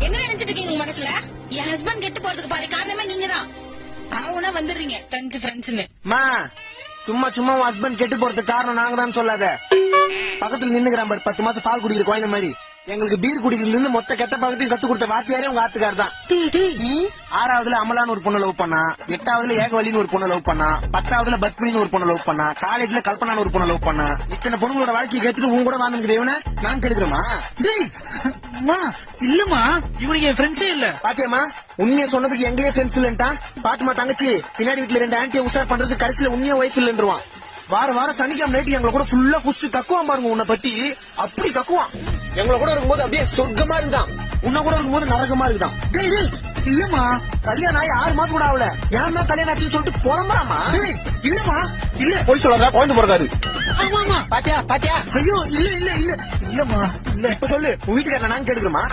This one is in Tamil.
என்ன நினைச்சிட்டு இருக்கீங்க உங்க மனசுல? என் ஹஸ்பண்ட் கெட்டு போறதுக்கு பாதி காரணமே நீங்க தான். ஆவுனா வந்துடுறீங்க ஃப்ரெண்ட்ஸ்னு. மா சும்மா சும்மா உன் ஹஸ்பண்ட் கெட்டு போறதுக்கு காரணம் நாங்க தான் சொல்லாத. பக்கத்துல நின்னுக்கிறான் பாரு 10 மாசம் பால் குடிக்கிற குழந்தை மாதிரி. எங்களுக்கு பீர் குடிக்கிறதுல இருந்து மொத்த கெட்ட பழக்கத்தையும் கத்து கொடுத்த வாத்தியாரே உங்க ஆத்துக்கார் தான். 6வதுல அமலான்னு ஒரு பொண்ணு லவ் பண்ணா, 8வதுல ஏகவலின்னு ஒரு பொண்ணு லவ் பண்ணா, 10வதுல பத்மினின்னு ஒரு பொண்ணு லவ் பண்ணா, காலேஜ்ல கல்பனான்னு ஒரு பொண்ணு லவ் பண்ணா. இத்தனை பொண்ணுங்களோட வாழ்க்கையை கேட்டுட்டு உங்க கூட வாழ்ந்துக்கிறேன் நான் கெடுக்கிறோமா? இல்லம்மா, இவனுக்கு என் ஃப்ரெண்ட்ஸே இல்ல. பாத்தியம்மா உண்மையை சொன்னதுக்கு எங்களே ஃப்ரெண்ட்ஸ் இல்லன்ட்டா. பாத்துமா தங்கச்சி பின்னாடி வீட்டுல 2 ஆன்டியை உஷார் பண்றது கடைசியில உண்மையா ஒய்ஃப் இல்லன்றுவான். வாரம் சனிக்கிழமை நைட்டு எங்களை கூட ஃபுல்லா குஸ்து கக்குவான் பாருங்க. உன்னை பத்தி அப்படி கக்குவான். எங்களை கூட இருக்கும்போது அப்படியே சொர்க்கமா இருந்தான், உன்ன கூட இருக்கும்போது நரகமா இருக்குதான். இல்லம்மா, கல்யாணம் ஆகி 6 மாசம் கூட ஆகல, ஏன் தான் கல்யாணம் ஆச்சுன்னு சொல்லிட்டு புலம்புறாமா? இல்லம்மா, இல்ல போய் சொல்றா குழந்தை பிறக்காது. ஆமா பாத்தியா ஐயோ இல்ல இல்ல இல்ல இல்லம்மா, இல்ல. இப்ப சொல்லு உன் வீட்டுக்காரன் நான் கெடுக்கிறோமா?